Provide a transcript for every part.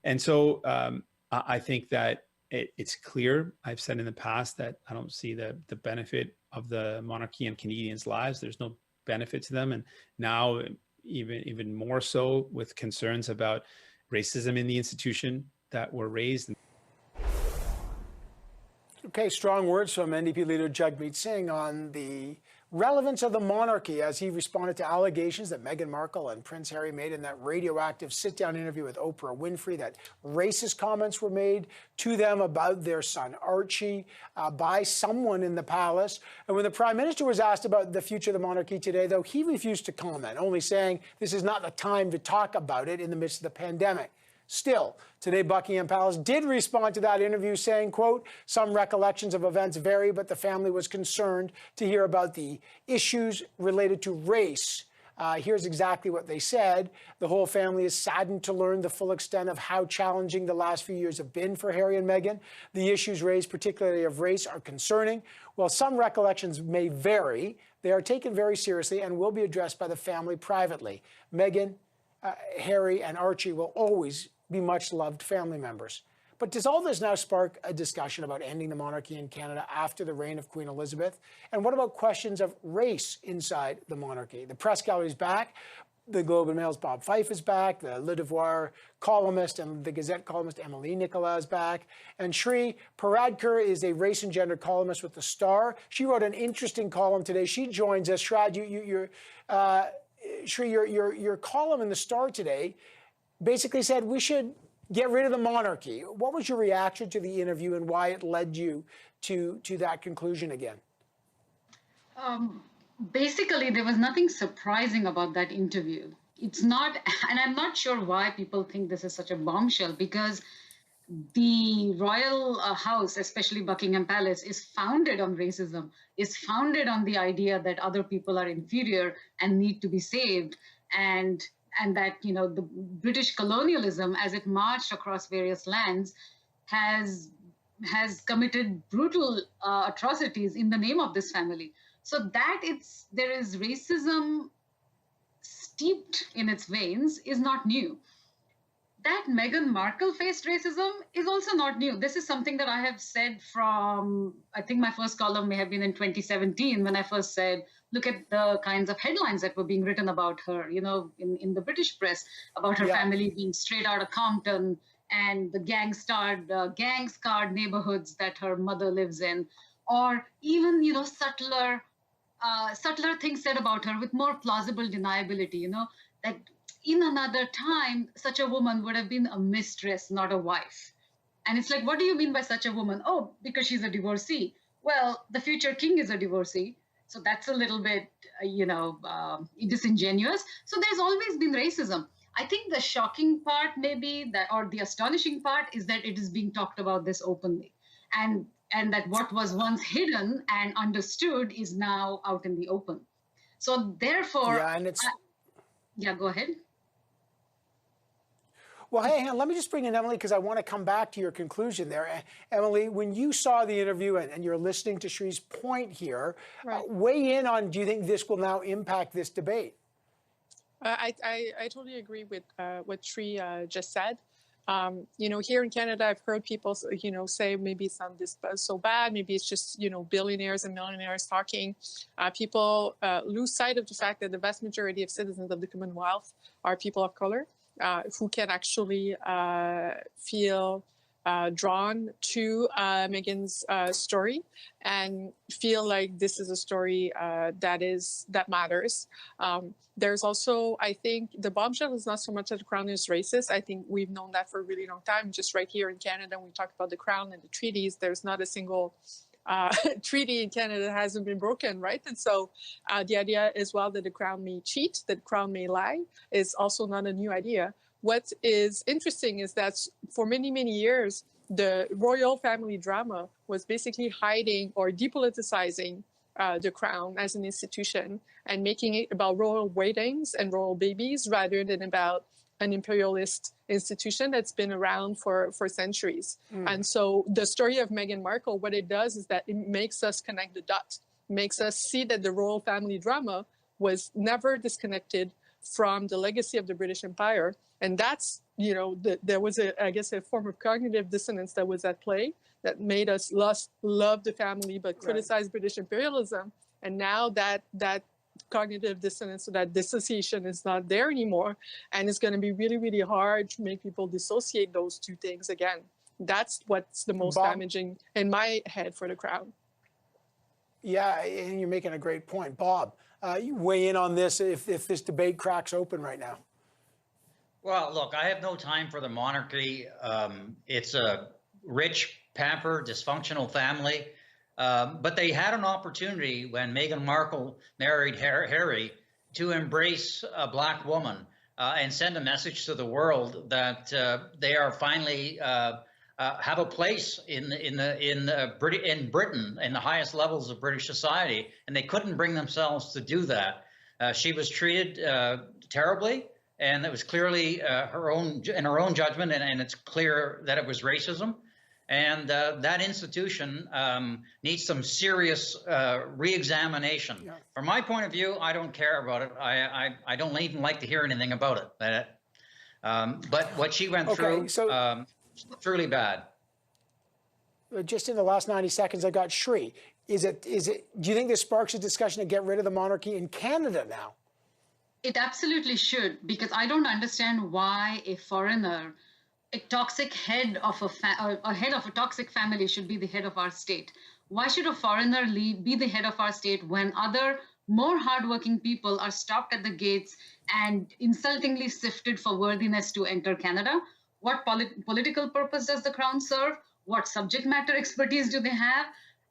And so I think that it's clear. I've said in the past that I don't see the benefit of the monarchy in Canadians' lives. There's no benefit to them. And now even more so with concerns about racism in the institution that were raised. Okay, strong words from NDP leader Jagmeet Singh on the relevance of the monarchy as he responded to allegations that Meghan Markle and Prince Harry made in that radioactive sit-down interview with Oprah Winfrey, that racist comments were made to them about their son Archie by someone in the palace. And when the Prime Minister was asked about the future of the monarchy today, though, he refused to comment, only saying this is not the time to talk about it in the midst of the pandemic. Still, today Buckingham Palace did respond to that interview saying, quote, some recollections of events vary, but the family was concerned to hear about the issues related to race. Here's exactly what they said. The whole family is saddened to learn the full extent of how challenging the last few years have been for Harry and Meghan. The issues raised, particularly of race, are concerning. While some recollections may vary, they are taken very seriously and will be addressed by the family privately. Meghan, Harry, and Archie will always be much loved family members. But does all this now spark a discussion about ending the monarchy in Canada after the reign of Queen Elizabeth? And what about questions of race inside the monarchy? The press gallery is back. The Globe and Mail's Bob Fife is back. The Le Devoir columnist and the Gazette columnist Emily Nicolas is back. And Shree Paradkar is a race and gender columnist with The Star. She wrote an interesting column today. She joins us. Shree, your column in The Star today basically said we should get rid of the monarchy. What was your reaction to the interview and why it led you to that conclusion again? Basically, there was nothing surprising about that interview. It's not, and I'm not sure why people think this is such a bombshell, because the royal house, especially Buckingham Palace, is founded on racism, is founded on the idea that other people are inferior and need to be saved. And that, you know, the British colonialism, as it marched across various lands, has committed brutal atrocities in the name of this family. So that there is racism steeped in its veins is not new. That Meghan Markle faced racism is also not new. This is something that I have said from, I think my first column may have been in 2017 when I first said, look at the kinds of headlines that were being written about her, you know, in the British press, about her family being straight out of Compton and the gang-scarred neighborhoods that her mother lives in, or even, you know, subtler things said about her with more plausible deniability, you know, that in another time, such a woman would have been a mistress, not a wife. And it's like, what do you mean by such a woman? Oh, because she's a divorcee. Well, the future king is a divorcee. So that's a little bit, disingenuous. So there's always been racism. I think the shocking part maybe or the astonishing part is that it is being talked about this openly. And that what was once hidden and understood is now out in the open. So therefore, go ahead. Well, hey, let me just bring in Emily, because I want to come back to your conclusion there. Emily, when you saw the interview and you're listening to Shree's point here, weigh in on, do you think this will now impact this debate? I totally agree with what Shree just said. You know, here in Canada, I've heard people, you know, say maybe it's not this so bad. Maybe it's just, you know, billionaires and millionaires talking. People lose sight of the fact that the vast majority of citizens of the Commonwealth are people of color who can actually feel drawn to Meghan's story and feel like this is a story that matters. There's also, I think, the bombshell is not so much that the Crown is racist. I think we've known that for a really long time. Just right here in Canada, when we talk about the Crown and the treaties, there's not a single treaty in Canada that hasn't been broken, right? And so the idea as well that the Crown may cheat, that the Crown may lie, is also not a new idea. What is interesting is that for many, many years, the royal family drama was basically hiding or depoliticizing the Crown as an institution and making it about royal weddings and royal babies rather than about an imperialist institution that's been around for centuries. And so the story of Meghan Markle, what it does is that it makes us connect the dots, makes us see that the royal family drama was never disconnected from the legacy of the British Empire. And that's, you know, there was, I guess, a form of cognitive dissonance that was at play that made us love the family, but criticize British imperialism. And now that cognitive dissonance, so that dissociation is not there anymore. And it's going to be really, really hard to make people dissociate those two things again. That's what's the most damaging in my head for the Crown. Yeah, and you're making a great point. Bob, you weigh in on this if this debate cracks open right now. Well, look, I have no time for the monarchy. It's a rich, pampered, dysfunctional family. But they had an opportunity when Meghan Markle married Harry to embrace a black woman and send a message to the world that they are finally have a place in Britain, in the highest levels of British society, and they couldn't bring themselves to do that. She was treated terribly, and it was clearly in her own judgment, and it's clear that it was racism. And that institution needs some serious re-examination. Yeah. From my point of view, I don't care about it. I don't even like to hear anything about it. But what she went through, truly bad. Just in the last 90 seconds, I got Shree. Do you think this sparks a discussion to get rid of the monarchy in Canada now? It absolutely should, because I don't understand why a foreigner, a toxic head of a toxic family should be the head of our state. Why should a foreigner be the head of our state when other more hardworking people are stopped at the gates and insultingly sifted for worthiness to enter Canada? What political purpose does the Crown serve? What subject matter expertise do they have?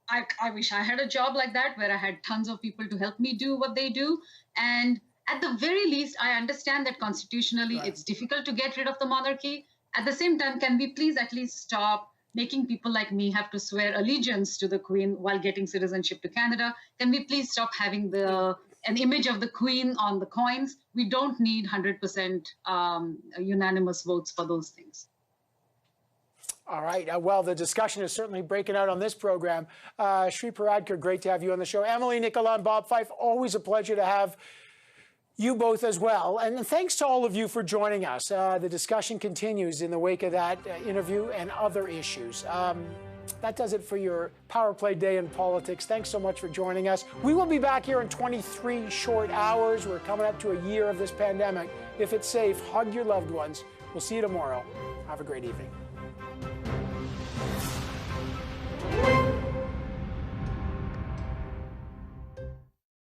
I wish I had a job like that where I had tons of people to help me do what they do. And at the very least, I understand that constitutionally it's difficult to get rid of the monarchy. At the same time, can we please at least stop making people like me have to swear allegiance to the Queen while getting citizenship to Canada? Can we please stop having an image of the Queen on the coins? We don't need 100% unanimous votes for those things. All right. Well, the discussion is certainly breaking out on this program. Shree Paradkar, great to have you on the show. Emily, Nicola, and Bob Fife, always a pleasure to have you both as well. And thanks to all of you for joining us. The discussion continues in the wake of that interview and other issues. That does it for your Power Play Day in Politics. Thanks so much for joining us. We will be back here in 23 short hours. We're coming up to a year of this pandemic. If it's safe, hug your loved ones. We'll see you tomorrow. Have a great evening.